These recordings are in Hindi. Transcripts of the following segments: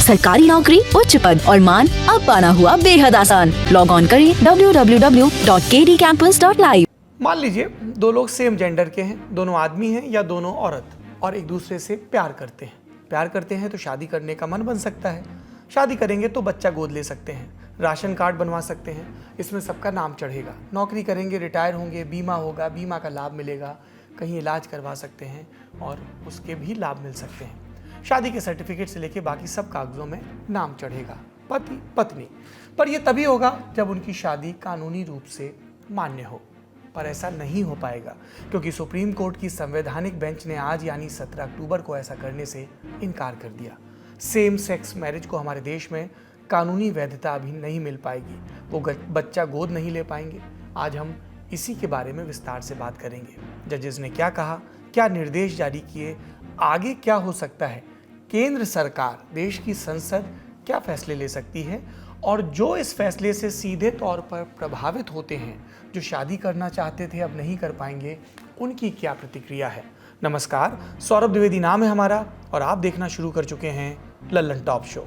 सरकारी नौकरी, उच्च पद और मान अब पाना हुआ बेहद आसान। लॉग ऑन करें www.kdcampus.live। मान लीजिए दो लोग सेम जेंडर के हैं, दोनों आदमी हैं या दोनों औरत, और एक दूसरे से प्यार करते हैं। प्यार करते हैं तो शादी करने का मन बन सकता है। शादी करेंगे तो बच्चा गोद ले सकते हैं, राशन कार्ड बनवा सकते हैं, इसमें सबका नाम चढ़ेगा। नौकरी करेंगे, रिटायर होंगे, बीमा होगा, बीमा का लाभ मिलेगा, कहीं इलाज करवा सकते हैं और उसके भी लाभ मिल सकते हैं। शादी के सर्टिफिकेट से लेके बाकी सब कागजों में नाम चढ़ेगा, पति पत्नी। पर यह तभी होगा जब उनकी शादी कानूनी रूप से मान्य हो। पर ऐसा नहीं हो पाएगा क्योंकि सुप्रीम कोर्ट की संवैधानिक बेंच ने आज यानी 17 अक्टूबर को ऐसा करने से इनकार कर दिया। सेम सेक्स मैरिज को हमारे देश में कानूनी वैधता अभी नहीं मिल पाएगी, वो बच्चा गोद नहीं ले पाएंगे। आज हम इसी के बारे में विस्तार से बात करेंगे। जजेस ने क्या कहा, क्या निर्देश जारी किए, आगे क्या हो सकता है, केंद्र सरकार, देश की संसद क्या फैसले ले सकती है, और जो इस फैसले से सीधे तौर पर प्रभावित होते हैं, जो शादी करना चाहते थे अब नहीं कर पाएंगे, उनकी क्या प्रतिक्रिया है। नमस्कार, सौरभ द्विवेदी नाम है हमारा और आप देखना शुरू कर चुके हैं लल्लन टॉप शो।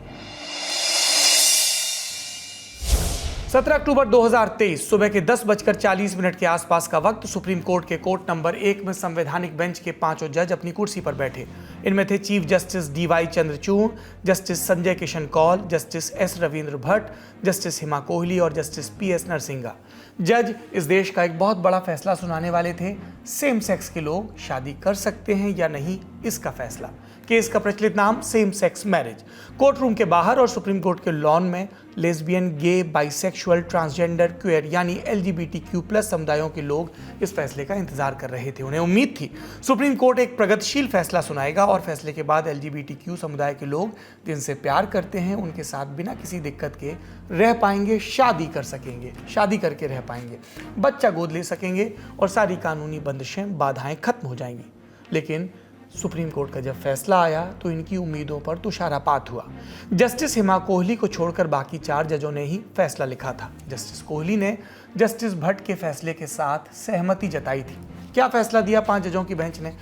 17 अक्टूबर 2023 सुबह के 10:40 के आसपास का वक्त सुप्रीम कोर्ट के कोर्ट नंबर 1 में संवैधानिक बेंच के 5 जज अपनी कुर्सी पर बैठे। इनमें थे chief justice DY Chandrachud, justice Sanjay Kishan Kaul, justice S Ravindra Bhat, justice Hima Kohli और जस्टिस PS नरसिंगा। जज इस देश का एक बहुत बड़ा फैसला सुनाने वाले थे। सेम सेक्स के लोग शादी कर सकते हैं या नहीं, इसका फैसला। केस का प्रचलित नाम same sex marriage. Court room के बाहर और सुप्रीम कोर्ट के लॉन में लेस्बियन, गे, बाइसेक्सुअल, ट्रांसजेंडर, क्वेयर यानी LGBTQ+ समुदायों के लोग इस फैसले का इंतजार कर रहे थे। उन्हें उम्मीद थी सुप्रीम कोर्ट एक प्रगतिशील फैसला सुनाएगा और फैसले के बाद LGBTQ समुदाय के लोग जिनसे प्यार करते हैं उनके साथ बिना किसी दिक्कत के रह पाएंगे, शादी कर सकेंगे, शादी करके रह पाएंगे, बच्चा गोद ले सकेंगे और सारी कानूनी बंदिशें, बाधाएं खत्म हो जाएंगी। लेकिन सुप्रीम कोर्ट का जब फैसला आया तो इनकी उम्मीदों पर तुषारपात हुआ। जस्टिस हिमा कोहली को छोड़कर बाकी 4 जजों ने ही फैसला लिखा था। जस्टिस कोहली ने जस्टिस भट्ट के फैसले के साथ सहमति जताई थी। क्या फैसला दिया 5 जजों की बेंच ने?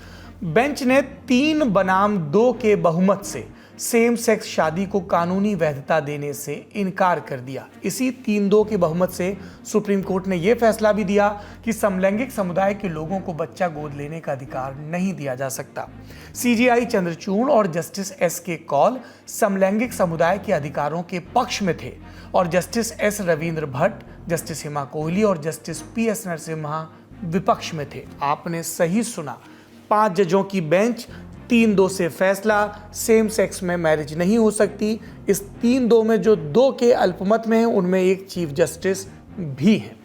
बेंच ने 3 बनाम 2 के बहुमत से सेम सेक्स शादी को कानूनी वैधता देने से इनकार कर दिया। इसी 3-2 के बहुमत से सुप्रीम कोर्ट ने यह फैसला भी दिया कि समलैंगिक समुदाय के लोगों को बच्चा गोद लेने का अधिकार नहीं दिया जा सकता। CJI चंद्रचूड़ और जस्टिस SK कौल समलैंगिक समुदाय के अधिकारों के पक्ष में थे और justice S Ravindra Bhat, justice Hima Kohli और जस्टिस PS नरसिम्हा विपक्ष में थे। आपने सही सुना, 5 जजों की बेंच 3-2 से फैसला, सेम सेक्स में मैरिज नहीं हो सकती। इस 3-2 में जो 2 के अल्पमत में हैं उनमें एक चीफ जस्टिस भी है।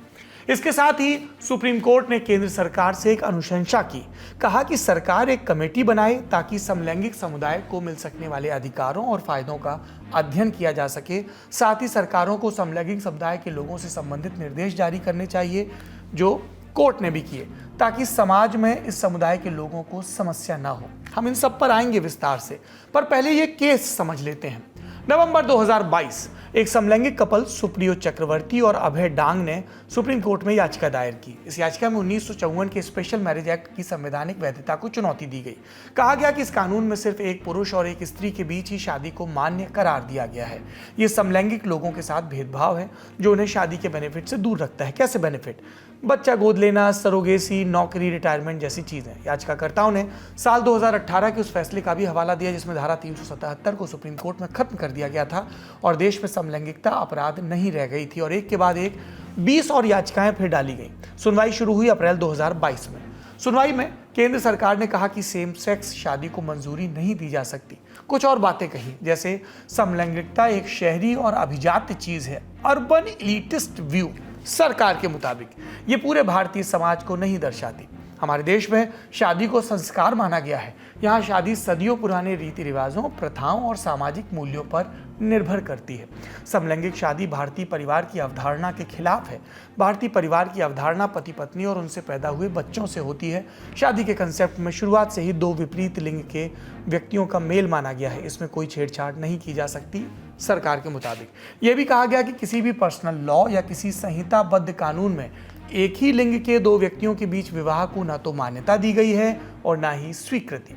इसके साथ ही सुप्रीम कोर्ट ने केंद्र सरकार से एक अनुशंसा की, कहा कि सरकार एक कमेटी बनाए ताकि समलैंगिक समुदाय को मिल सकने वाले अधिकारों और फायदों का अध्ययन किया जा सके। साथ ही सरकारों को समलैंगिक समुदाय के लोगों से संबंधित निर्देश जारी करने चाहिए, जो कोर्ट ने भी किए, ताकि समाज में इस समुदाय के लोगों को समस्या ना हो। हम इन सब पर आएंगे विस्तार से, पर पहले ये केस समझ लेते हैं। नवंबर 2022 एक समलैंगिक कपल सुप्रियो चक्रवर्ती और अभय डांग ने सुप्रीम कोर्ट में याचिका दायर की। इस याचिका में 1954 के स्पेशल मैरिज एक्ट की संवैधानिक वैधता को चुनौती दी गई। कहा गया कि इस कानून में सिर्फ एक पुरुष और एक स्त्री के बीच ही शादी को मान्य करार दिया गया है। ये समलैंगिक लोगों के साथ भेदभाव है जो उन्हें शादी के बेनिफिट से दूर रखता है। कैसे बेनिफिट? बच्चा गोद लेना, सरोगेसी, नौकरी, रिटायरमेंट जैसी चीजें। याचिकाकर्ताओं ने साल 2018 के उस फैसले का भी हवाला दिया जिसमें धारा 377 को सुप्रीम कोर्ट में खत्म कर दिया गया था और देश में समलैंगिकता अपराध नहीं रह गई थी, और एक के बाद एक 20 और याचिकाएं फिर डाली गई। सुनवाई शुरू हुई अप्रैल 2022 में। सुनवाई में केंद्र सरकार ने कहा कि सेम सेक्स शादी को मंजूरी नहीं दी जा सकती। कुछ और बातें कही, जैसे समलैंगिकता एक शहरी और अभिजात्य चीज है, अर्बन एलिटिस्ट व्यू। सरकार के मुताबिक ये पूरे भारतीय समाज को नहीं दर्शाती। हमारे देश में शादी को संस्कार माना गया है। यहाँ शादी सदियों पुराने रीति रिवाजों, प्रथाओं और सामाजिक मूल्यों पर निर्भर करती है। समलैंगिक शादी भारतीय परिवार की अवधारणा के खिलाफ है। भारतीय परिवार की अवधारणा पति पत्नी और उनसे पैदा हुए बच्चों से होती है। शादी के कंसेप्ट में शुरुआत से ही 2 विपरीत लिंग के व्यक्तियों का मेल माना गया है। इसमें कोई छेड़छाड़ नहीं की जा सकती। सरकार के मुताबिक यह भी कहा गया कि किसी भी पर्सनल लॉ या किसी संहिताबद्ध कानून में एक ही लिंग के 2 व्यक्तियों के बीच विवाह को न तो मान्यता दी गई है और न ही स्वीकृति।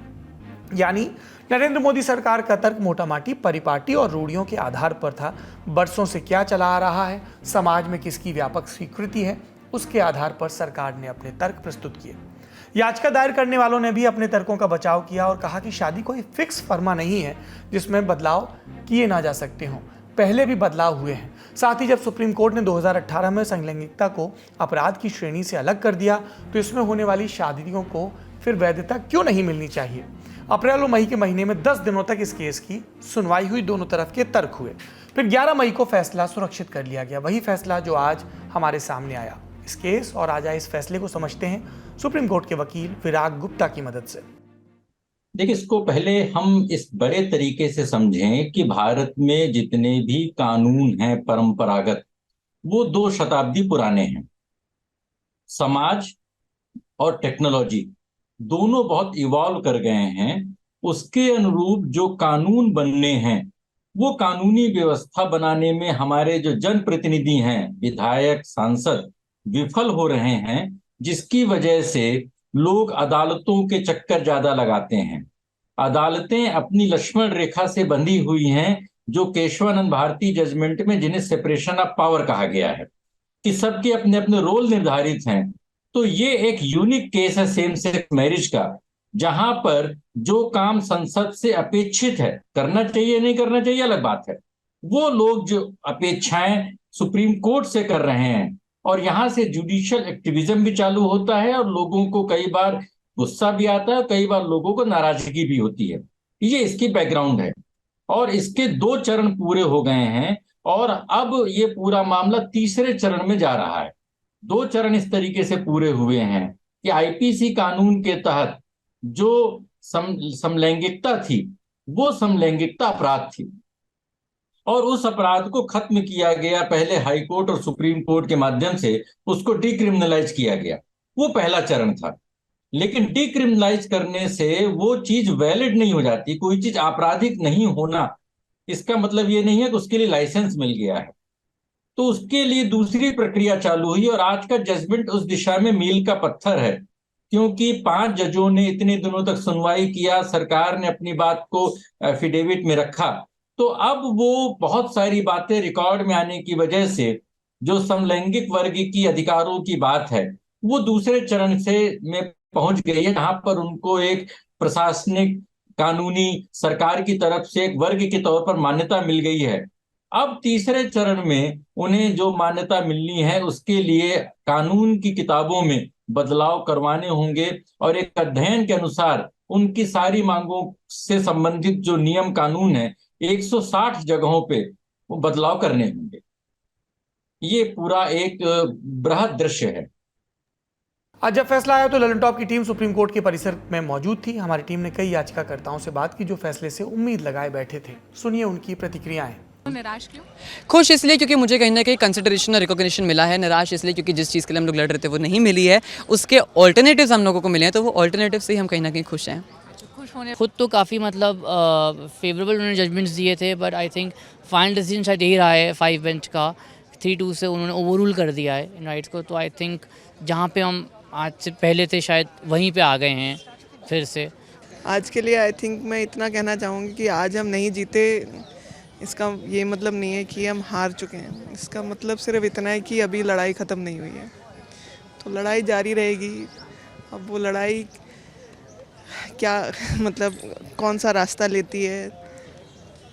यानी नरेंद्र मोदी सरकार का तर्क मोटामाटी परिपाटी और रूढ़ियों के आधार पर था। बरसों से क्या चला आ रहा है, समाज में किसकी व्यापक स्वीकृति है, उसके आधार पर सरकार ने अपने तर्क प्रस्तुत किए। याचिका दायर करने वालों ने भी अपने तर्कों का बचाव किया और कहा कि शादी कोई फिक्स फर्मा नहीं है जिसमें बदलाव किए ना जा सकते हों। पहले भी बदलाव हुए हैं। साथ ही जब सुप्रीम कोर्ट ने 2018 में समलैंगिकता को अपराध की श्रेणी से अलग कर दिया तो इसमें होने वाली शादियों को फिर वैधता क्यों नहीं मिलनी चाहिए। अप्रैल और मई के महीने में 10 दिनों तक इस केस की सुनवाई हुई, दोनों तरफ के तर्क हुए। फिर 11 मई को फैसला सुरक्षित कर लिया गया, वही फैसला जो आज हमारे सामने आया। इस केस और आज आए इस फैसले को समझते हैं सुप्रीम कोर्ट के वकील विराग गुप्ता की मदद से। देखिए, इसको पहले हम इस बड़े तरीके से समझें कि भारत में जितने भी कानून हैं परंपरागत, वो 2 शताब्दी पुराने हैं। समाज और टेक्नोलॉजी दोनों बहुत इवॉल्व कर गए हैं। उसके अनुरूप जो कानून बनने हैं, वो कानूनी व्यवस्था बनाने में हमारे जो जनप्रतिनिधि हैं, विधायक, सांसद, विफल हो रहे हैं, जिसकी वजह से लोग अदालतों के चक्कर ज्यादा लगाते हैं। अदालतें अपनी लक्ष्मण रेखा से बंधी हुई हैं, जो केशवानंद भारती जजमेंट में, जिन्हें सेपरेशन ऑफ पावर कहा गया है, कि सबके अपने अपने रोल निर्धारित हैं। तो ये एक यूनिक केस है सेम सेक्स मैरिज का, जहां पर जो काम संसद से अपेक्षित है, करना चाहिए नहीं करना चाहिए अलग बात है, वो लोग जो अपेक्षाएं सुप्रीम कोर्ट से कर रहे हैं, और यहां से जुडिशियल एक्टिविज्म भी चालू होता है और लोगों को कई बार गुस्सा भी आता है, कई बार लोगों को नाराजगी भी होती है। ये इसकी बैकग्राउंड है और इसके 2 चरण पूरे हो गए हैं और अब ये पूरा मामला तीसरे चरण में जा रहा है। 2 चरण इस तरीके से पूरे हुए हैं कि आईपीसी कानून के तहत जो समलैंगिकता थी, वो समलैंगिकता अपराध थी और उस अपराध को खत्म किया गया। पहले हाई कोर्ट और सुप्रीम कोर्ट के माध्यम से उसको डिक्रिमिनलाइज किया गया, वो पहला चरण था। लेकिन डिक्रिमिनलाइज करने से वो चीज वैलिड नहीं हो जाती। कोई चीज आपराधिक नहीं होना इसका मतलब ये नहीं है कि उसके लिए लाइसेंस मिल गया है। तो उसके लिए दूसरी प्रक्रिया चालू हुई और आज का जजमेंट उस दिशा में मील का पत्थर है, क्योंकि 5 जजों ने इतने दिनों तक सुनवाई किया, सरकार ने अपनी बात को एफिडेविट में रखा। तो अब वो बहुत सारी बातें रिकॉर्ड में आने की वजह से जो समलैंगिक वर्ग की अधिकारों की बात है, वो दूसरे चरण से में पहुंच गई है, जहां पर उनको एक प्रशासनिक कानूनी सरकार की तरफ से एक वर्ग के तौर पर मान्यता मिल गई है। अब तीसरे चरण में उन्हें जो मान्यता मिलनी है, उसके लिए कानून की किताबों में बदलाव करवाने होंगे और एक अध्ययन के अनुसार उनकी सारी मांगों से संबंधित जो नियम कानून है 160 जगहों पे वो बदलाव करने होंगे। ये पूरा एक बृहद दृश्य है। आज जब फैसला आया तो ललन टॉप की टीम सुप्रीम कोर्ट के परिसर में मौजूद थी। हमारी टीम ने कई याचिकाकर्ताओं से बात की जो फैसले से उम्मीद लगाए बैठे थे। सुनिए उनकी प्रतिक्रियाएं। निराश क्यों? खुश इसलिए क्योंकि मुझे कहीं ना कहीं कंसिडरेशन और रिकॉग्निशन मिला है। निराश इसलिए क्योंकि जिस चीज़ के लिए हम लोग लड़ रहे थे वो नहीं मिली है, उसके ऑल्टरनेटिव्स हम लोगों को मिले हैं, तो वो ऑल्टरनेटिव से ही हम कहीं ना कहीं खुश हैं। खुद तो काफ़ी मतलब फेवरेबल उन्होंने जजमेंट्स दिए थे, but I think final decision शायद यही रहा है 5 बेंच का। 3-2 से उन्होंने ओवररूल कर दिया है इन राइट्स को। तो आई थिंक जहाँ पे हम आज से पहले थे शायद वहीं पे आ गए हैं फिर से। आज के लिए आई थिंक मैं इतना कहना चाहूँगी कि आज हम नहीं जीते, इसका ये मतलब नहीं है कि हम हार चुके हैं। इसका मतलब सिर्फ इतना है कि अभी लड़ाई ख़त्म नहीं हुई है, तो लड़ाई जारी रहेगी। अब वो लड़ाई क्या मतलब कौन सा रास्ता लेती है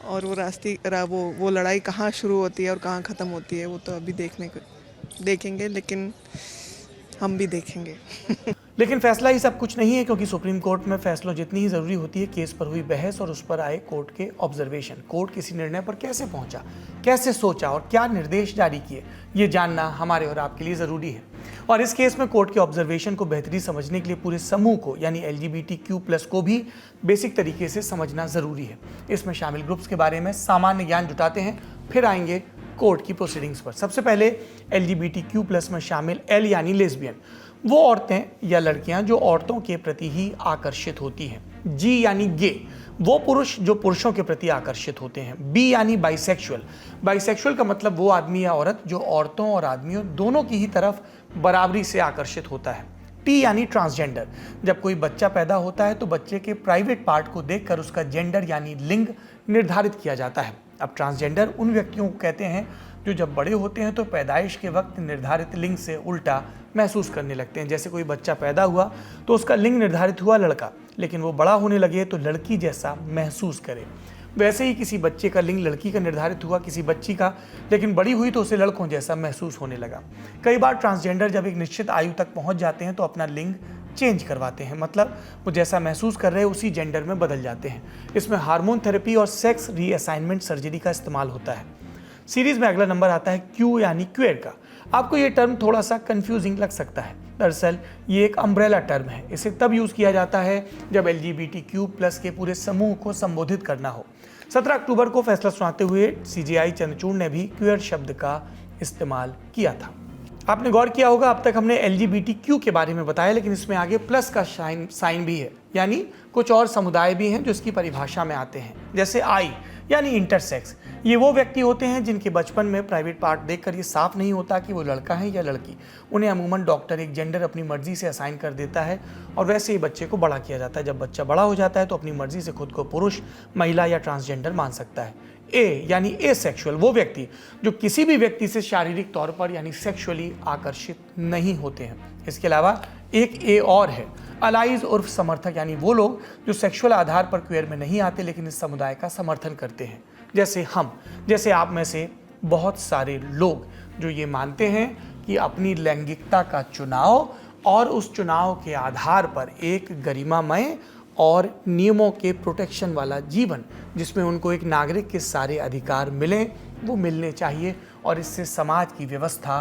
और वो लड़ाई कहाँ शुरू होती है और कहाँ ख़त्म होती है, वो तो अभी देखेंगे, लेकिन हम भी देखेंगे। लेकिन फैसला ही सब कुछ नहीं है, क्योंकि सुप्रीम कोर्ट में फैसलों जितनी ही ज़रूरी होती है केस पर हुई बहस और उस पर आए कोर्ट के ऑब्जर्वेशन। कोर्ट किसी निर्णय पर कैसे पहुंचा, कैसे सोचा और क्या निर्देश जारी किए, ये जानना हमारे और आपके लिए ज़रूरी है। और इस केस में कोर्ट के ऑब्जर्वेशन को बेहतरी समझने के लिए पूरे समूह को यानी LGBTQ+ को भी बेसिक तरीके से समझना ज़रूरी है। इसमें शामिल ग्रुप्स के बारे में सामान्य ज्ञान जुटाते हैं, फिर आएंगे कोर्ट की प्रोसीडिंग्स पर। सबसे पहले LGBTQ+ में शामिल L यानी लेस्बियन, वो औरतें या लड़कियां जो औरतों के प्रति ही आकर्षित होती हैं। G यानी गे, वो पुरुष जो पुरुषों के प्रति आकर्षित होते हैं। B यानी बाइसेक्सुअल, बाइसेक्सुअल का मतलब वो आदमी या औरत जो औरतों और आदमियों दोनों की ही तरफ बराबरी से आकर्षित होता है। टी यानी ट्रांसजेंडर। जब कोई बच्चा पैदा होता है तो बच्चे के प्राइवेट पार्ट को देखकर उसका जेंडर यानी लिंग निर्धारित किया जाता है। अब ट्रांसजेंडर उन व्यक्तियों को कहते हैं जो जब बड़े होते हैं तो पैदाइश के वक्त निर्धारित लिंग से उल्टा महसूस करने लगते हैं। जैसे कोई बच्चा पैदा हुआ तो उसका लिंग निर्धारित हुआ लड़का, लेकिन वो बड़ा होने लगे तो लड़की जैसा महसूस करे। वैसे ही किसी बच्चे का लिंग लड़की का निर्धारित हुआ किसी बच्ची का, लेकिन बड़ी हुई तो उसे लड़कों जैसा महसूस होने लगा। कई बार ट्रांसजेंडर जब एक निश्चित आयु तक पहुंच जाते हैं तो अपना लिंग चेंज करवाते हैं, मतलब वो जैसा महसूस कर रहे हैं उसी जेंडर में बदल जाते हैं। इसमें हार्मोन थेरेपी और सेक्स रीअसाइनमेंट सर्जरी का इस्तेमाल होता है। सीरीज में अगला नंबर आता है क्यू यानी क्वेयर का। आपको ये टर्म थोड़ा सा कंफ्यूजिंग लग सकता है। दरअसल ये एक अम्ब्रेला टर्म है। इसे तब यूज़ किया जाता है जब LGBTQ+ के पूरे समूह को संबोधित करना हो। 17 अक्टूबर को फैसला सुनाते हुए CJI चंद्रचूड़ ने भी क्वेयर शब्द का इस्तेमाल किया था। आपने गौर किया होगा, अब तक हमने LGBTQ के बारे में बताया, लेकिन इसमें आगे प्लस का साइन भी है, यानी कुछ और समुदाय भी हैं जो इसकी परिभाषा में आते हैं। जैसे I यानी इंटरसेक्स। ये वो व्यक्ति होते हैं जिनके बचपन में प्राइवेट पार्ट देखकर ये साफ नहीं होता कि वो लड़का है या लड़की। उन्हें अमूमन डॉक्टर एक जेंडर अपनी मर्जी से असाइन कर देता है और वैसे ही बच्चे को बड़ा किया जाता है। जब बच्चा बड़ा हो जाता है तो अपनी मर्जी से खुद को पुरुष, महिला या ट्रांसजेंडर मान सकता है। ए यानी एसेक्सुअल, वो व्यक्ति जो किसी भी व्यक्ति से शारीरिक तौर पर यानी सेक्सुअली आकर्षित नहीं होते हैं। इसके अलावा एक ए और है, अलाइज उर्फ समर्थक, यानी वो लोग जो सेक्सुअल आधार पर क्वेयर में नहीं आते लेकिन इस समुदाय का समर्थन करते हैं। जैसे आप में से बहुत सारे लोग जो ये मानते हैं कि अपनी लैंगिकता का चुनाव और उस चुनाव के आधार पर एक गरिमामय और नियमों के प्रोटेक्शन वाला जीवन, जिसमें उनको एक नागरिक के सारे अधिकार मिलें, वो मिलने चाहिए और इससे समाज की व्यवस्था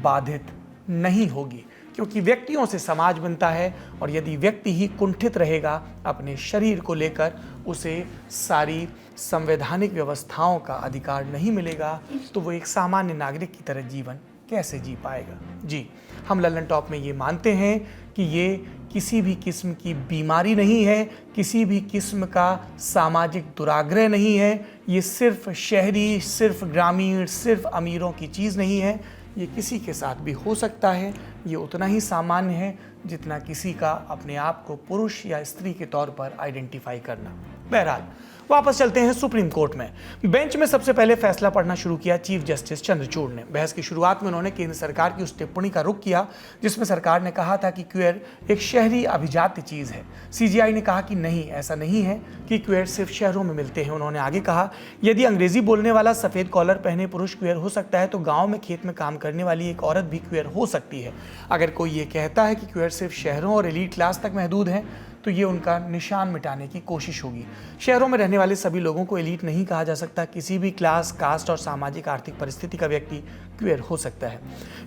बाधित नहीं होगी, क्योंकि व्यक्तियों से समाज बनता है और यदि व्यक्ति ही कुंठित रहेगा अपने शरीर को लेकर, उसे सारी संवैधानिक व्यवस्थाओं का अधिकार नहीं मिलेगा, तो वो एक सामान्य नागरिक की तरह जीवन कैसे जी पाएगा। जी, हम लल्लन टॉप में ये मानते हैं कि ये किसी भी किस्म की बीमारी नहीं है, किसी भी किस्म का सामाजिक दुराग्रह नहीं है। ये सिर्फ शहरी, सिर्फ ग्रामीण, सिर्फ अमीरों की चीज़ नहीं है। ये किसी के साथ भी हो सकता है। ये उतना ही सामान्य है जितना किसी का अपने आप को पुरुष या स्त्री के तौर पर आइडेंटिफाई करना। बहरहाल वापस चलते हैं सुप्रीम कोर्ट में। बेंच में सबसे पहले फैसला पढ़ना शुरू किया चीफ जस्टिस चंद्रचूड़ ने। बहस की शुरुआत में उन्होंने केंद्र सरकार की उस टिप्पणी का रुख किया जिसमें सरकार ने कहा था कि क्वेयर एक शहरी अभिजात्य चीज़ है। CJI ने कहा कि नहीं, ऐसा नहीं है कि क्वेयर सिर्फ शहरों में मिलते हैं। उन्होंने आगे कहा, यदि अंग्रेजी बोलने वाला सफ़ेद कॉलर पहने पुरुष क्वेयर हो सकता है तो गाँव में खेत में काम करने वाली एक औरत भी क्वेयर हो सकती है। अगर कोई ये कहता है कि क्वेयर सिर्फ शहरों और एलीट क्लास तक महदूद है तो ये उनका निशान मिटाने की कोशिश होगी। शहरों में रहने वाले सभी लोगों को एलीट नहीं कहा जा सकता। किसी भी क्लास, कास्ट और सामाजिक आर्थिक परिस्थिति का व्यक्ति क्वेयर हो सकता है।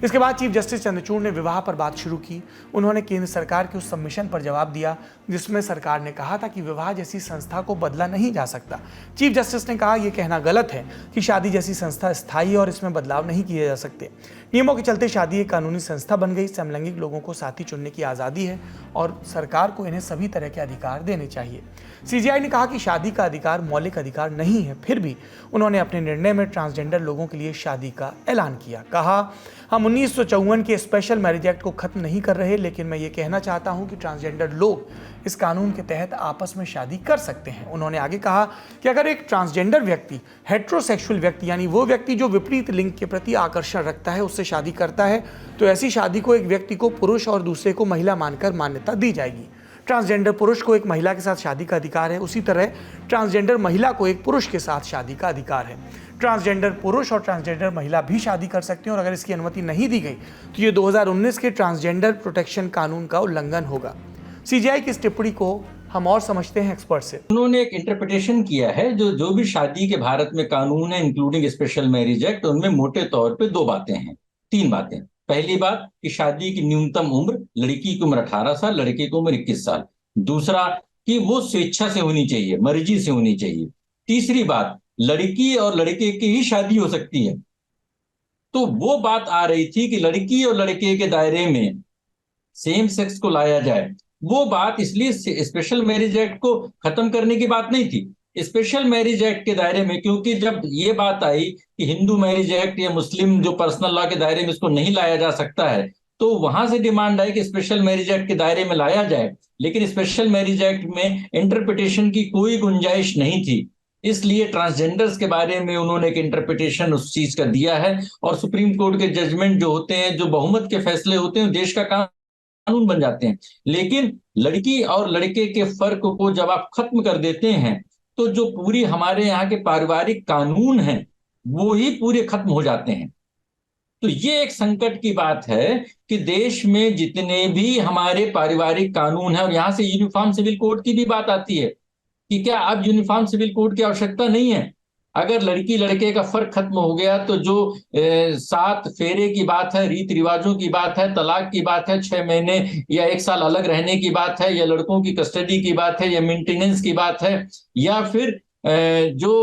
इसके बाद चीफ जस्टिस चंद्रचूड़ ने विवाह पर बात शुरू की। उन्होंने केंद्र सरकार के उस सबमिशन पर जवाब दिया जिसमें सरकार ने कहा था कि विवाह जैसी संस्था को बदला नहीं जा सकता। चीफ जस्टिस ने कहा, यह कहना गलत है कि शादी जैसी संस्था स्थायी और इसमें बदलाव नहीं किए जा सकते। नियमों के चलते शादी एक कानूनी संस्था बन गई। समलैंगिक लोगों को साथी चुनने की आज़ादी है और सरकार को इन्हें सभी तरह के अधिकार देने चाहिए। CJI ने कहा कि शादी का अधिकार मौलिक अधिकार नहीं है। फिर भी उन्होंने अपने निर्णय में ट्रांसजेंडर लोगों के लिए शादी का ऐलान किया। कहा, हम 1954 के स्पेशल मैरिज एक्ट को खत्म नहीं कर रहे, लेकिन मैं ये कहना चाहता हूँ कि ट्रांसजेंडर लोग इस कानून के तहत आपस में शादी कर सकते हैं। उन्होंने आगे कहा कि अगर एक ट्रांसजेंडर व्यक्ति हेट्रोसेक्सुअल व्यक्ति यानी वो व्यक्ति जो विपरीत लिंग के प्रति आकर्षण रखता है उससे शादी करता है तो ऐसी शादी को एक व्यक्ति को पुरुष और दूसरे को महिला मानकर मान्यता दी जाएगी। ट्रांसजेंडर पुरुष को एक महिला के साथ शादी का अधिकार है, उसी तरह ट्रांसजेंडर महिला को एक पुरुष के साथ शादी का अधिकार है। ट्रांसजेंडर पुरुष और ट्रांसजेंडर महिला भी शादी कर सकते हैं और अगर इसकी अनुमति नहीं दी गई तो ये 2019 के ट्रांसजेंडर प्रोटेक्शन कानून का उल्लंघन होगा। CJI की इस टिप्पणी को हम और समझते हैं एक्सपर्ट से। उन्होंने एक इंटरप्रिटेशन किया है जो भी शादी के भारत में कानून है इंक्लूडिंग स्पेशल मैरिज एक्ट, उनमें मोटे तौर पे तीन बातें। पहली बात कि शादी की न्यूनतम उम्र, लड़की की उम्र 18 साल, लड़के की उम्र 21 साल। दूसरा कि वो स्वेच्छा से होनी चाहिए, मर्जी से होनी चाहिए। तीसरी बात, लड़की और लड़के की ही शादी हो सकती है। तो वो बात आ रही थी कि लड़की और लड़के के दायरे में सेम सेक्स को लाया जाए, वो बात इसलिए स्पेशल मैरिज एक्ट को खत्म करने की बात नहीं थी। स्पेशल मैरिज एक्ट के दायरे में, क्योंकि जब ये बात आई कि हिंदू मैरिज एक्ट या मुस्लिम जो पर्सनल लॉ के दायरे में इसको नहीं लाया जा सकता है, तो वहां से डिमांड आई कि स्पेशल मैरिज एक्ट के दायरे में लाया जाए, लेकिन स्पेशल मैरिज एक्ट में इंटरप्रिटेशन की कोई गुंजाइश नहीं थी। इसलिए ट्रांसजेंडर्स के बारे में उन्होंने एक इंटरप्रिटेशन उस चीज का दिया है, और सुप्रीम कोर्ट के जजमेंट जो होते हैं, जो बहुमत के फैसले होते हैं, देश का कानून बन जाते हैं। लेकिन लड़की और लड़के के फर्क को जब आप खत्म कर देते हैं, तो जो पूरी हमारे यहाँ के पारिवारिक कानून हैं वो ही पूरे खत्म हो जाते हैं। तो ये एक संकट की बात है कि देश में जितने भी हमारे पारिवारिक कानून हैं, और यहाँ से यूनिफॉर्म सिविल कोड की भी बात आती है कि क्या अब यूनिफॉर्म सिविल कोड की आवश्यकता नहीं है। अगर लड़की लड़के का फर्क खत्म हो गया तो जो 7 फेरे की बात है, रीति रिवाजों की बात है, तलाक की बात है, 6 महीने या 1 साल अलग रहने की बात है, या लड़कों की कस्टडी की बात है, या मेंटेनेंस की बात है, या फिर जो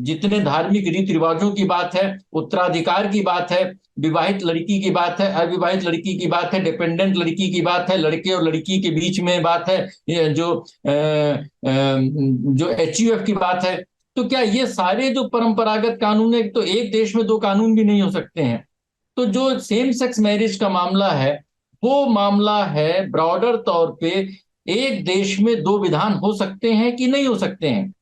जितने धार्मिक रीति रिवाजों की बात है, उत्तराधिकार की बात है, विवाहित लड़की की बात है, अविवाहित लड़की की बात है, डिपेंडेंट लड़की की बात है, लड़के और लड़की के बीच में बात है, जो HUF की बात है। तो क्या ये सारे जो परंपरागत कानून है, तो एक देश में 2 कानून भी नहीं हो सकते हैं। तो जो सेम सेक्स मैरिज का मामला है, वो मामला है ब्रॉडर तौर पे एक देश में 2 विधान हो सकते हैं कि नहीं हो सकते हैं।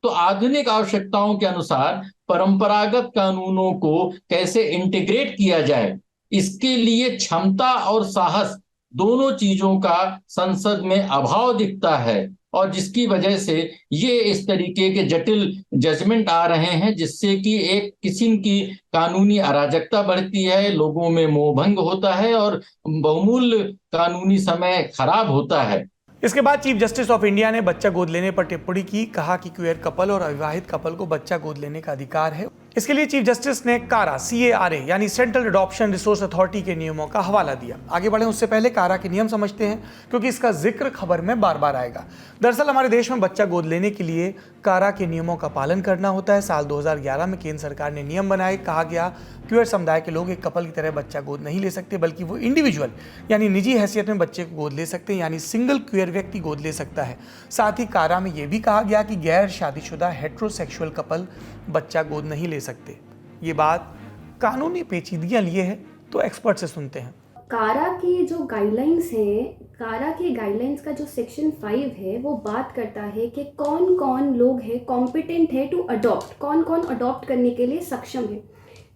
तो आधुनिक आवश्यकताओं के अनुसार परंपरागत कानूनों को कैसे इंटीग्रेट किया जाए, इसके लिए क्षमता और साहस दोनों चीजों का संसद में अभाव दिखता है, और जिसकी वजह से ये इस तरीके के जटिल जजमेंट आ रहे हैं, जिससे कि एक किस्म की कानूनी अराजकता बढ़ती है, लोगों में मोहभंग होता है और बहुमूल्य कानूनी समय खराब होता है। इसके बाद चीफ जस्टिस ऑफ इंडिया ने बच्चा गोद लेने पर टिप्पणी की। कहा कि क्वेयर कपल और अविवाहित कपल को बच्चा गोद लेने का अधिकार है। इसके लिए चीफ जस्टिस ने कारा CARA यानी सेंट्रल एडॉप्शन रिसोर्स अथॉरिटी के नियमों का हवाला दिया। आगे बढ़े उससे पहले कारा के नियम समझते हैं, क्योंकि इसका जिक्र खबर में बार बार आएगा। दरअसल हमारे देश में बच्चा गोद लेने के लिए कारा के नियमों का पालन करना होता है। साल 2011 में केंद्र सरकार ने नियम बनाए। कहा गया क्वेयर समुदाय के लोग एक कपल की तरह बच्चा गोद नहीं ले सकते, बल्कि वो इंडिविजुअल यानी निजी हैसियत में बच्चे को गोद ले सकते हैं, यानी सिंगल क्वेयर व्यक्ति गोद ले सकता है। साथ ही कारा में यह भी कहा गया कि गैर शादीशुदा हेट्रोसेक्सुअल कपल बच्चा गोद नहीं ले सकते। ये बात कानूनी पेचीदगियां लिए है, तो एक्सपर्ट से सुनते हैं। कारा की जो गाइडलाइंस हैं, कारा के गाइडलाइंस का जो सेक्शन 5 है, वो बात करता है कि कौन कौन लोग हैं कॉम्पिटेंट है टू अडॉप्ट, कौन कौन अडॉप्ट करने के लिए सक्षम है।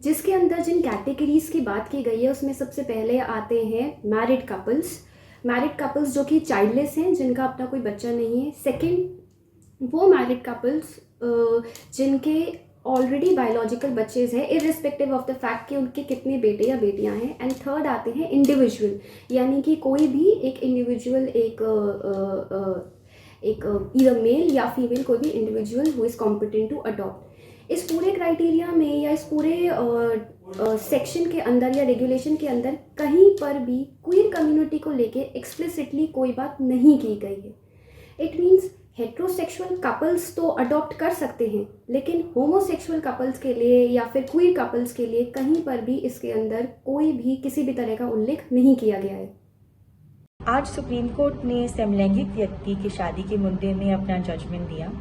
जिसके अंदर जिन कैटेगरीज की बात की गई है, उसमें सबसे पहले आते हैं मैरिड कपल्स जो कि चाइल्डलेस हैं, जिनका अपना कोई बच्चा नहीं है। सेकंड, वो मैरिड कपल्स जिनके ऑलरेडी बायोलॉजिकल बच्चेज हैं, इररिस्पेक्टिव ऑफ द फैक्ट कि उनके कितने बेटे या बेटियां हैं। एंड थर्ड आते हैं इंडिविजुअल, यानी कि कोई भी एक इंडिविजुअल, एक ईदर मेल या फीमेल, कोई भी individual who is competent to adopt. इस पूरे क्राइटेरिया में या इस पूरे सेक्शन के अंदर या रेगुलेशन के अंदर कहीं पर भी क्वीर कम्युनिटी को लेके एक्सप्लिसिटली कोई बात नहीं की गई है। इट मीन्स हेट्रोसेक्सुअल कपल्स तो अडॉप्ट कर सकते हैं, लेकिन होमोसेक्सुअल कपल्स के लिए या फिर क्वीर कपल्स के लिए कहीं पर भी इसके अंदर कोई भी किसी भी तरह का उल्लेख नहीं किया गया है। आज सुप्रीम कोर्ट ने समलैंगिक व्यक्ति की शादी के मुद्दे में अपना जजमेंट दिया।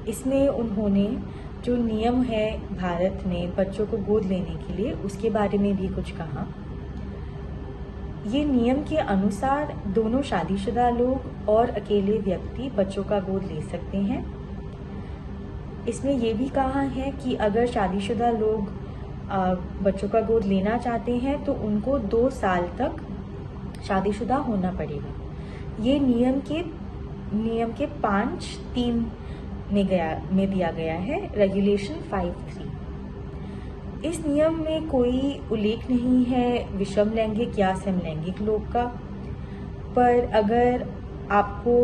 इसमें उन्होंने जो नियम है भारत में बच्चों को गोद लेने के लिए, उसके बारे में भी कुछ कहा। ये नियम के अनुसार दोनों शादीशुदा लोग और अकेले व्यक्ति बच्चों का गोद ले सकते हैं। इसमें ये भी कहा है कि अगर शादीशुदा लोग बच्चों का गोद लेना चाहते हैं तो उनको 2 साल तक शादीशुदा होना पड़ेगा। ये नियम के 5(3) में दिया गया है, रेगुलेशन 5(3). इस नियम में कोई उल्लेख नहीं है विषम लैंगिक या समलैंगिक लोग का, पर अगर आपको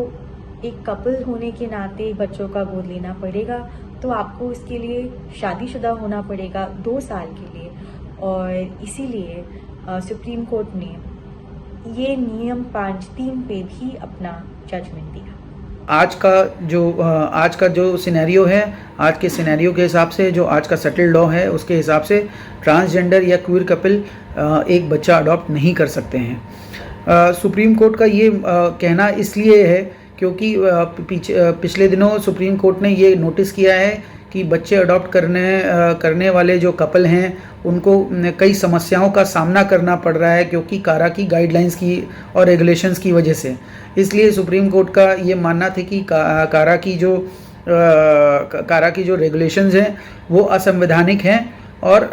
एक कपल होने के नाते बच्चों का गोद लेना पड़ेगा तो आपको इसके लिए शादीशुदा होना पड़ेगा 2 साल के लिए। और इसीलिए सुप्रीम कोर्ट ने ये नियम 5(3) पे भी अपना जजमेंट दिया। आज का जो सिनेरियो है, आज के सिनेरियो के हिसाब से जो आज का सेटल्ड लॉ है, उसके हिसाब से ट्रांसजेंडर या क्वीर कपल एक बच्चा अडॉप्ट नहीं कर सकते हैं। सुप्रीम कोर्ट का ये कहना इसलिए है क्योंकि पिछले दिनों सुप्रीम कोर्ट ने ये नोटिस किया है कि बच्चे अडॉप्ट करने वाले जो कपल हैं उनको कई समस्याओं का सामना करना पड़ रहा है, क्योंकि कारा की गाइडलाइंस की और रेगुलेशंस की वजह से। इसलिए सुप्रीम कोर्ट का ये मानना था कि कारा की जो रेगुलेशंस हैं वो असंवैधानिक हैं और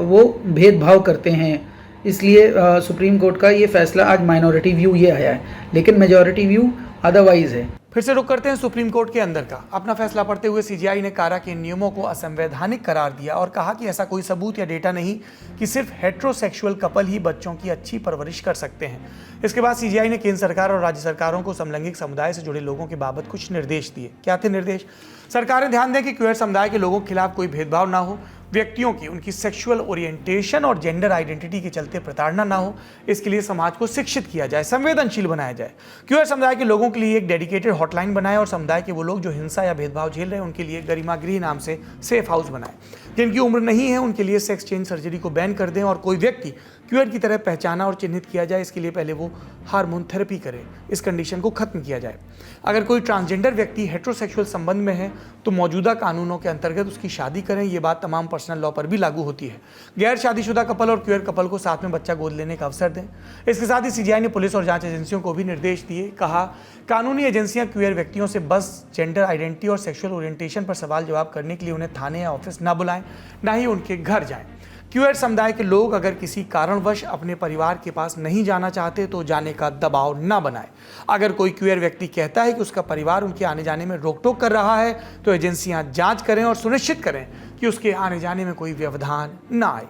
वो भेदभाव करते हैं। इसलिए सुप्रीम कोर्ट का ये फैसला, आज माइनॉरिटी व्यू ये आया है, लेकिन मेजॉरिटी व्यू अदरवाइज है। फिर से रुक करते हैं सुप्रीम कोर्ट के अंदर का। अपना फैसला पढ़ते हुए सीजीआई ने कारा के नियमों को असंवैधानिक करार दिया और कहा कि ऐसा कोई सबूत या डेटा नहीं कि सिर्फ हेट्रोसेक्सुअल कपल ही बच्चों की अच्छी परवरिश कर सकते हैं। इसके बाद सीजीआई ने केंद्र सरकार और राज्य सरकारों को समलैंगिक समुदाय से जुड़े लोगों के बाबत कुछ निर्देश दिए। क्या थे निर्देश? सरकारें ध्यान दें कि क्वेयर समुदाय के लोगों के खिलाफ कोई भेदभाव ना हो, व्यक्तियों की उनकी सेक्सुअल ओरिएंटेशन और जेंडर आइडेंटिटी के चलते प्रताड़ना ना हो, इसके लिए समाज को शिक्षित किया जाए, संवेदनशील बनाया जाए। क्यूआर समुदाय के लोगों के लिए एक डेडिकेटेड हॉटलाइन बनाए और समुदाय के वो लोग जो हिंसा या भेदभाव झेल रहे हैं उनके लिए गरिमागृह नाम से सेफ हाउस बनाए। जिनकी उम्र नहीं है उनके लिए सेक्स चेंज सर्जरी को बैन कर दें और कोई व्यक्ति क्यूआर की तरह पहचाना और चिन्हित किया जाए, इसके लिए पहले वो हार्मोन थेरेपी करे, इस कंडीशन को खत्म किया जाए। अगर कोई ट्रांसजेंडर व्यक्ति हेट्रोसेक्सुअल संबंध में है तो मौजूदा कानूनों के अंतर्गत उसकी शादी करें। ये बात तमाम पर्सनल लॉ पर भी लागू होती है। गैर शादीशुदा कपल और क्यूआर कपल को साथ में बच्चा गोद लेने का अवसर दें। इसके साथ ही सीजीआई ने पुलिस और जांच एजेंसियों को भी निर्देश दिए। कहा, कानूनी एजेंसियां क्यूआर व्यक्तियों से बस जेंडर आइडेंटिटी और सेक्सुअल ओरिएंटेशन पर सवाल जवाब करने के लिए उन्हें थाने या ऑफिस न बुलाएं, ना ही उनके घर जाएं। क्यूआर समुदाय के लोग अगर किसी कारणवश अपने परिवार के पास नहीं जाना चाहते तो जाने का दबाव न बनाएं। अगर कोई क्यूआर व्यक्ति कहता है कि उसका परिवार उनके आने जाने में रोक टोक कर रहा है तो एजेंसियां जांच करें और सुनिश्चित करें कि उसके आने जाने में कोई व्यवधान न आए।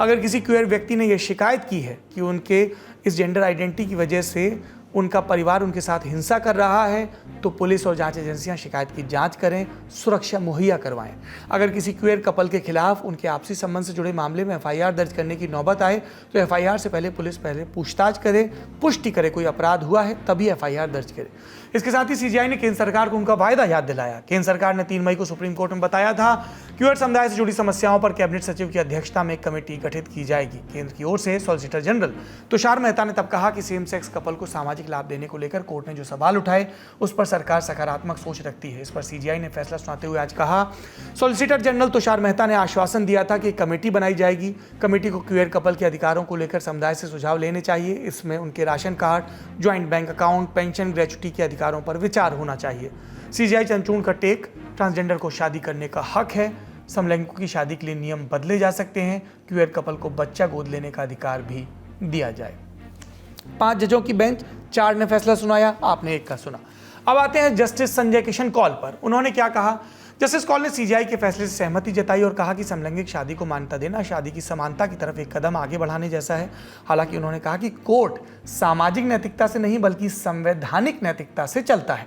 अगर किसी क्यूआर व्यक्ति ने यह शिकायत की है कि उनके इस जेंडर आइडेंटिटी की वजह से उनका परिवार उनके साथ हिंसा कर रहा है तो पुलिस और जांच एजेंसियां शिकायत की जांच करें, सुरक्षा मुहैया करवाएं। अगर किसी क्यूआर कपल के खिलाफ उनके आपसी संबंध से जुड़े मामले में एफआईआर दर्ज करने की नौबत आए तो एफआईआर से पहले पुलिस पूछताछ करे, पुष्टि करे कोई अपराध हुआ है तभी एफआईआर दर्ज करे। इसके साथ ही सीजीआई ने केंद्र सरकार को उनका वायदा याद दिलाया। केंद्र सरकार ने 3 मई को सुप्रीम कोर्ट में बताया था क्यूआर समुदाय से जुड़ी समस्याओं पर कैबिनेट सचिव की अध्यक्षता में एक कमेटी गठित की जाएगी। केंद्र की ओर से सॉलिसिटर जनरल तुषार मेहता ने तब कहा कि सेम सेक्स कपल को सामाजिक लाभ देने को लेकर कोर्ट ने जो सवाल उठाए उस पर सरकार सकारात्मक सोच रखती है। इस पर सीजीआई ने फैसला सुनाते हुए आज कहा, सॉलिसिटर जनरल तुषार मेहता ने आश्वासन दिया था कि कमेटी बनाई जाएगी। कमेटी को क्यूआर कपल के अधिकारों को लेकर समुदाय से सुझाव लेने चाहिए। इसमें उनके ration card, joint bank account, pension, gratuity के अधिकारों पर विचार होना चाहिए। सीजीआई चंचून का टेक, ट्रांसजेंडर को शादी करने का हक है, समलैंगिकों की शादी के लिए नियम बदले जा सकते हैं, क्यूआर कपल को बच्चा गोद लेने का अधिकार भी दिया जाए। 5 जजों की बेंच, 4 ने फैसला सुनाया, आपने 1 का सुना। अब आते हैं जस्टिस संजय किशन कौल पर। उन्होंने क्या कहा? जस्टिस कौल ने सीजीआई के फैसले से सहमति जताई और कहा कि समलैंगिक शादी को मान्यता देना शादी की समानता की तरफ एक कदम आगे बढ़ाने जैसा है। हालांकि उन्होंने कहा कि कोर्ट सामाजिक नैतिकता से नहीं बल्कि संवैधानिक नैतिकता से चलता है।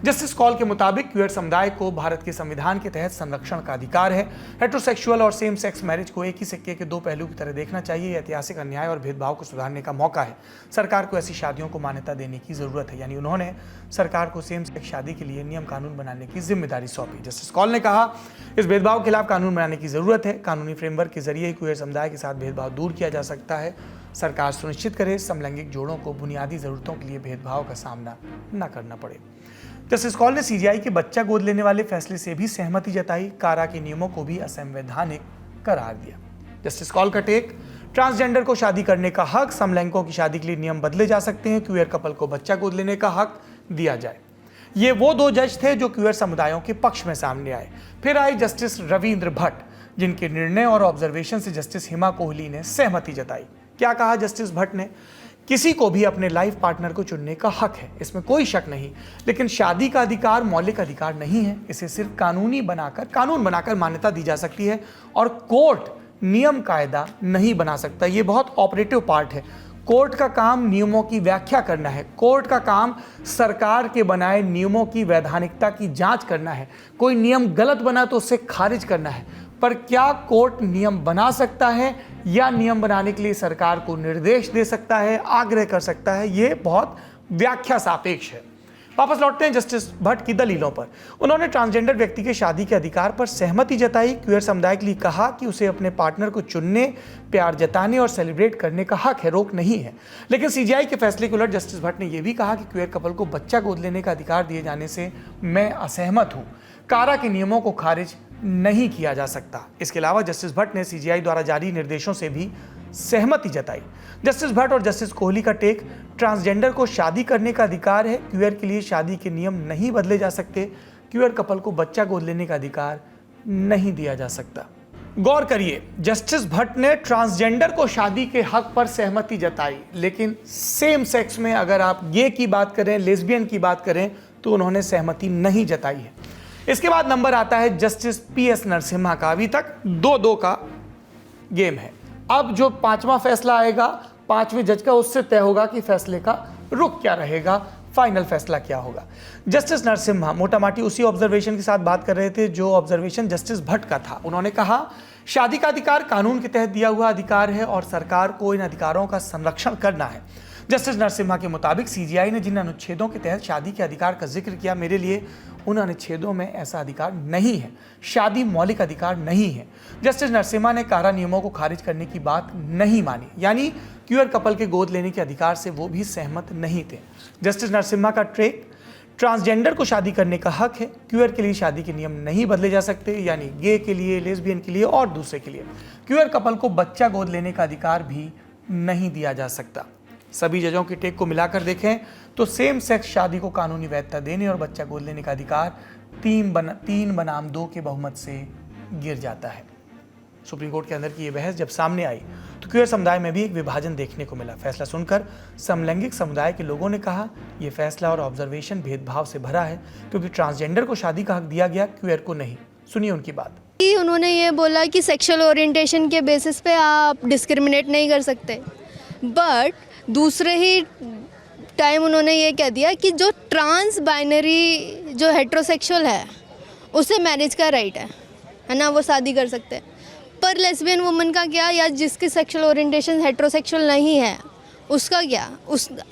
जस्टिस कौल के मुताबिक क्यूआर समुदाय को भारत के संविधान के तहत संरक्षण का अधिकार है। हेट्रोसेक्सुअल और सेम सेक्स मैरिज को एक ही सिक्के के 2 पहलू की तरह देखना चाहिए। ऐतिहासिक अन्याय और भेदभाव को सुधारने का मौका है। सरकार को ऐसी शादियों को मान्यता देने की जरूरत है। यानी उन्होंने सरकार को सेम सेक्स शादी के लिए नियम कानून बनाने की जिम्मेदारी सौंपी। जस्टिस कौल ने कहा, इस भेदभाव के खिलाफ कानून बनाने की जरूरत है। कानूनी फ्रेमवर्क के जरिए क्यूआर समुदाय के साथ भेदभाव दूर किया जा सकता है। सरकार सुनिश्चित करे समलैंगिक जोड़ों को बुनियादी जरूरतों के लिए भेदभाव का सामना न करना पड़े। जस्टिस कौल ने सीजीआई के बच्चा गोद लेने वाले फैसले से भी सहमति जताई। कारा के नियमों को भी असंवैधानिक करार दिया। जस्टिस कौल का टेक, ट्रांसजेंडर को शादी करने का हक, समलैंगिकों की शादी के लिए नियम बदले जा सकते हैं, क्यूआर कपल को बच्चा गोद लेने का हक दिया जाए। ये वो 2 जज थे जो क्यूआर समुदायों के पक्ष में सामने आए। फिर आए जस्टिस रविंद्र भट्ट, जिनके निर्णय और ऑब्जर्वेशन से जस्टिस हिमा कोहली ने सहमति जताई। क्या कहा जस्टिस भट्ट ने? किसी को भी अपने लाइफ पार्टनर को चुनने का हक है, इसमें कोई शक नहीं, लेकिन शादी का अधिकार मौलिक अधिकार नहीं है। इसे सिर्फ कानून बनाकर मान्यता दी जा सकती है और कोर्ट नियम कायदा नहीं बना सकता। ये बहुत ऑपरेटिव पार्ट है। कोर्ट का काम नियमों की व्याख्या करना है। कोर्ट का काम सरकार के बनाए नियमों की वैधानिकता की जांच करना है। कोई नियम गलत बना तो उसे खारिज करना है। पर क्या कोर्ट नियम बना सकता है या नियम बनाने के लिए सरकार को निर्देश दे सकता है, आग्रह कर सकता है? ये बहुत व्याख्या सापेक्ष है। वापस लौटते हैं जस्टिस भट्ट की दलीलों पर। उन्होंने ट्रांसजेंडर व्यक्ति के शादी के अधिकार पर सहमति जताई। क्यूआर समुदाय के लिए कहा कि उसे अपने पार्टनर को चुनने, प्यार जताने और सेलिब्रेट करने का हक है, रोक नहीं है। लेकिन सीजीआई के फैसले के उलट जस्टिस भट्ट ने यह भी कहा कि क्यूआर कपल को बच्चा गोद लेने का अधिकार दिए जाने से मैं असहमत हूं। कारा के नियमों को खारिज नहीं किया जा सकता। इसके अलावा जस्टिस भट्ट ने सीजीआई द्वारा जारी निर्देशों से भी सहमति जताई। जस्टिस भट्ट और जस्टिस कोहली का टेक, ट्रांसजेंडर को शादी करने का अधिकार है, क्यूअर के लिए शादी के नियम नहीं बदले जा सकते, क्यूअर कपल को बच्चा गोद लेने का अधिकार नहीं दिया जा सकता। गौर करिए, जस्टिस भट्ट ने ट्रांसजेंडर को शादी के हक पर सहमति जताई, लेकिन सेम सेक्स में अगर आप गे की बात करें, लेस्बियन की बात करें, तो उन्होंने सहमति नहीं जताई है। इसके बाद नंबर आता है जस्टिस पीएस नरसिम्हा का। अभी तक 2-2 का गेम है। अब जो 5वां फैसला आएगा 5वें जज का, उससे तय होगा कि फैसले का रुख क्या रहेगा, फाइनल फैसला क्या होगा। जस्टिस नरसिम्हा मोटामाटी उसी ऑब्जर्वेशन के साथ बात कर रहे थे जो ऑब्जर्वेशन जस्टिस भट्ट का था। उन्होंने कहा शादी का अधिकार कानून के तहत दिया हुआ अधिकार है और सरकार को इन अधिकारों का संरक्षण करना है। जस्टिस नरसिम्हा के मुताबिक सीजीआई ने जिन अनुच्छेदों के तहत शादी के अधिकार का जिक्र किया, मेरे लिए उन अनुच्छेदों में ऐसा अधिकार नहीं है। शादी मौलिक अधिकार नहीं है। जस्टिस नरसिम्हा ने कारा नियमों को खारिज करने की बात नहीं मानी, यानी क्यूअर कपल के गोद लेने के अधिकार से वो भी सहमत नहीं थे। जस्टिस नरसिम्हा का ट्रेक, ट्रांसजेंडर को शादी करने का हक है, क्यूअर के लिए शादी के नियम नहीं बदले जा सकते, यानी गे के लिए, लेस्बियन के लिए और दूसरे के लिए। क्यूअर कपल को बच्चा गोद लेने का अधिकार भी नहीं दिया जा सकता। सभी जजों के टेक को मिलाकर देखें तो सेम सेक्स शादी को कानूनी वैधता देने और बच्चा गोद लेने का अधिकार 3 बनाम 2 के बहुमत से गिर जाता है। सुप्रीम कोर्ट के अंदर की ये बहस जब सामने आई तो क्यूअर समुदाय में भी एक विभाजन देखने को मिला। फैसला सुनकर समलैंगिक समुदाय के लोगों ने कहा यह फैसला और ऑब्जर्वेशन भेदभाव से भरा है, क्योंकि ट्रांसजेंडर को शादी का हक दिया गया, क्यूअर को नहीं। सुनिए उनकी बात। उन्होंने ये बोला कि सेक्सुअल ओरिएंटेशन के बेसिस पे आप डिस्क्रिमिनेट नहीं कर सकते, बट दूसरे ही टाइम उन्होंने ये कह दिया कि जो ट्रांस बाइनरी जो हेट्रोसेक्सुअल है उसे मैरिज का राइट है ना, वो शादी कर सकते हैं। पर लेस्बियन वुमन का क्या, या जिसकी सेक्सुअल ओरिएंटेशन हेट्रोसेक्सुअल नहीं है उसका क्या?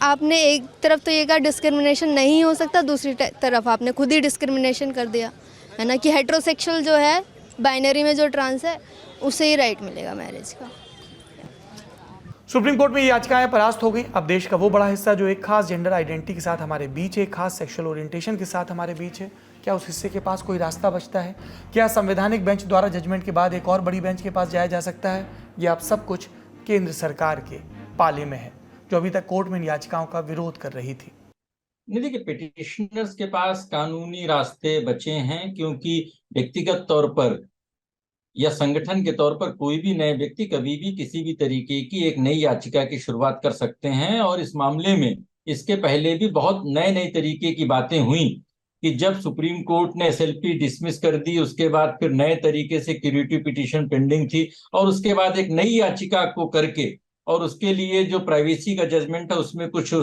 आपने एक तरफ तो ये कहा डिस्क्रिमिनेशन नहीं हो सकता, दूसरी तरफ आपने खुद ही डिस्क्रिमिनेशन कर दिया है ना, कि हेट्रोसेक्सुअल जो है, बाइनरी में जो ट्रांस है, उसे ही राइट मिलेगा मैरिज का। सुप्रीम कोर्ट में ये याचिकाएं परास्त हो गई। अब देश का वो बड़ा हिस्सा जो एक खास जेंडर आइडेंटिटी के साथ हमारे बीच है, एक खास सेक्सुअल ओरिएंटेशन के साथ हमारे बीच है, क्या उस हिस्से के पास कोई रास्ता बचता है? क्या संवैधानिक बेंच द्वारा जजमेंट के बाद एक और बड़ी बेंच के पास जाया जा सकता है? ये आप सब कुछ केंद्र सरकार के पाले में है, जो अभी तक कोर्ट में इन याचिकाओं का विरोध कर रही थी। नहीं, देखिए, पिटिशनर्स के पास कानूनी रास्ते बचे हैं, क्योंकि व्यक्तिगत तौर पर या संगठन के तौर पर कोई भी नए व्यक्ति कभी भी किसी भी तरीके की एक नई याचिका की शुरुआत कर सकते हैं। और इस मामले में इसके पहले भी बहुत नए तरीके की बातें हुई कि जब सुप्रीम कोर्ट ने एसएलपी डिसमिस कर दी, उसके बाद फिर नए तरीके से क्यूरेटिव पिटीशन पेंडिंग थी, और उसके बाद एक नई याचिका को करके, और उसके लिए जो प्राइवेसी का जजमेंट है उसमें कुछ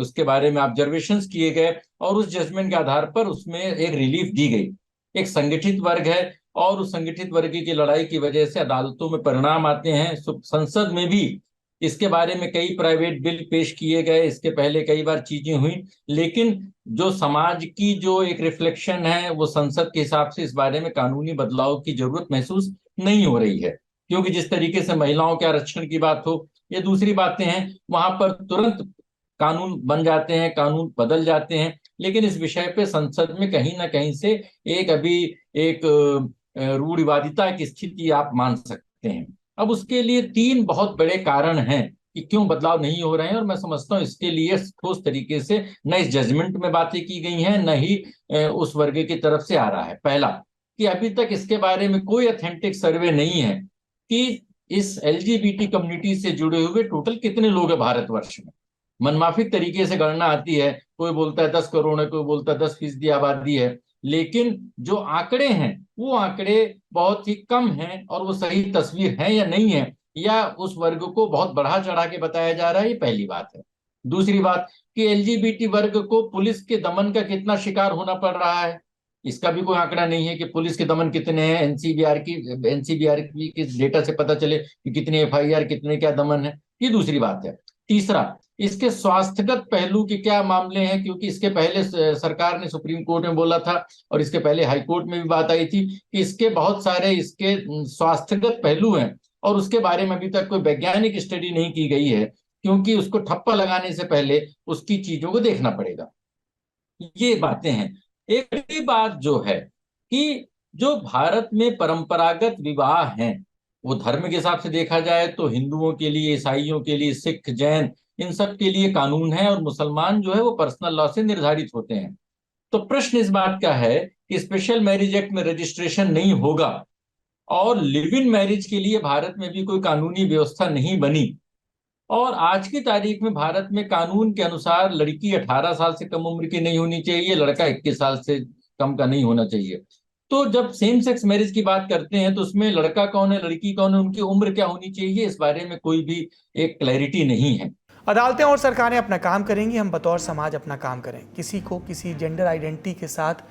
उसके बारे में ऑब्जर्वेशंस किए गए, और उस जजमेंट के आधार पर उसमें एक रिलीफ दी गई। एक संगठित वर्ग है और उस संगठित वर्ग की लड़ाई की वजह से अदालतों में परिणाम आते हैं। संसद में भी इसके बारे में कई प्राइवेट बिल पेश किए गए, इसके पहले कई बार चीजें हुई, लेकिन जो समाज की जो एक रिफ्लेक्शन है वो संसद के हिसाब से इस बारे में कानूनी बदलाव की जरूरत महसूस नहीं हो रही है, क्योंकि जिस तरीके से महिलाओं के आरक्षण की बात हो या दूसरी बातें हैं, वहां पर तुरंत कानून बन जाते हैं, कानून बदल जाते हैं। लेकिन इस विषय पे संसद में कहीं ना कहीं से एक रूढ़िवादिता की स्थिति आप मान सकते हैं। अब उसके लिए 3 बहुत बड़े कारण हैं कि क्यों बदलाव नहीं हो रहे हैं, और मैं समझता हूं इसके लिए ठोस तरीके से न इस जजमेंट में बातें की गई हैं, न ही उस वर्ग की तरफ से आ रहा है। पहला, कि अभी तक इसके बारे में कोई ऑथेंटिक सर्वे नहीं है कि इस एलजीबीटी कम्युनिटी से जुड़े हुए टोटल कितने लोग हैं भारतवर्ष में। मनमाफिक तरीके से गणना आती है, कोई बोलता है 10 करोड़ है, कोई बोलता है 10% आबादी है, लेकिन जो आंकड़े हैं वो आंकड़े बहुत ही कम हैं, और वो सही तस्वीर है या नहीं है, या उस वर्ग को बहुत बढ़ा चढ़ा के बताया जा रहा है, ये पहली बात है। दूसरी बात कि एलजीबीटी वर्ग को पुलिस के दमन का कितना शिकार होना पड़ रहा है, इसका भी कोई आंकड़ा नहीं है कि पुलिस के दमन कितने हैं। एनसीबीआर की डेटा से पता चले कि कितने एफआईआर, कितने क्या दमन है, ये दूसरी बात है। तीसरा, इसके स्वास्थ्यगत पहलू के क्या मामले हैं, क्योंकि इसके पहले सरकार ने सुप्रीम कोर्ट में बोला था और इसके पहले हाई कोर्ट में भी बात आई थी कि इसके बहुत सारे इसके स्वास्थ्यगत पहलू हैं, और उसके बारे में अभी तक कोई वैज्ञानिक स्टडी नहीं की गई है, क्योंकि उसको ठप्पा लगाने से पहले उसकी चीजों को देखना पड़ेगा। ये बातें हैं। एक बड़ी बात जो है कि जो भारत में परंपरागत विवाह हैं, वो धर्म के हिसाब से देखा जाए तो हिंदुओं के लिए, ईसाइयों के लिए, सिख, जैन, इन सब के लिए कानून है, और मुसलमान जो है वो पर्सनल लॉ से निर्धारित होते हैं। तो प्रश्न इस बात का है कि स्पेशल मैरिज एक्ट में रजिस्ट्रेशन नहीं होगा और लिव इन मैरिज के लिए भारत में भी कोई कानूनी व्यवस्था नहीं बनी, और आज की तारीख में भारत में कानून के अनुसार लड़की 18 साल से कम उम्र की नहीं होनी चाहिए, लड़का 21 साल से कम का नहीं होना चाहिए। तो जब सेम सेक्स मैरिज की बात करते हैं तो उसमें लड़का कौन है, लड़की कौन है, उनकी उम्र क्या होनी चाहिए, इस बारे में कोई भी एक क्लैरिटी नहीं है। अदालतें और सरकारें अपना काम करेंगी, हम बतौर समाज अपना काम करें। किसी को किसी जेंडर आइडेंटिटी के साथ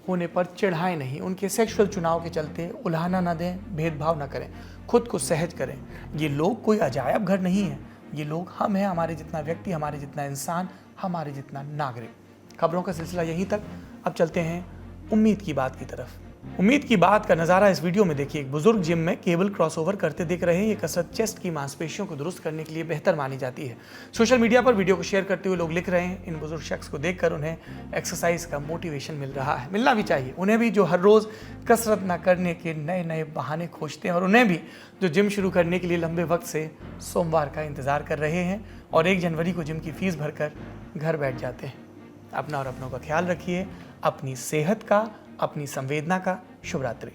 होने पर चिढ़ाएं नहीं, उनके सेक्सुअल चुनाव के चलते उल्हाना न दें, भेदभाव न करें, खुद को सहज करें। ये लोग कोई अजायब घर नहीं है, ये लोग हम हैं, हमारे जितना व्यक्ति, हमारे जितना इंसान, हमारे जितना नागरिक। खबरों का सिलसिला यहीं तक, अब चलते हैं उम्मीद की बात की तरफ। उम्मीद की बात का नज़ारा इस वीडियो में देखिए। एक बुजुर्ग जिम में केबल क्रॉसओवर करते दिख रहे हैं। ये कसरत चेस्ट की मांसपेशियों को दुरुस्त करने के लिए बेहतर मानी जाती है। सोशल मीडिया पर वीडियो को शेयर करते हुए लोग लिख रहे हैं, इन बुजुर्ग शख्स को देखकर उन्हें एक्सरसाइज का मोटिवेशन मिल रहा है। मिलना भी चाहिए उन्हें भी, जो हर रोज़ कसरत ना करने के नए नए बहाने खोजते हैं, और उन्हें भी जो जिम शुरू करने के लिए लंबे वक्त से सोमवार का इंतज़ार कर रहे हैं और 1 जनवरी को जिम की फीस भरकर घर बैठ जाते हैं। अपना और अपनों का ख्याल रखिए, अपनी सेहत का, अपनी संवेदना का। शुभ रात्रि।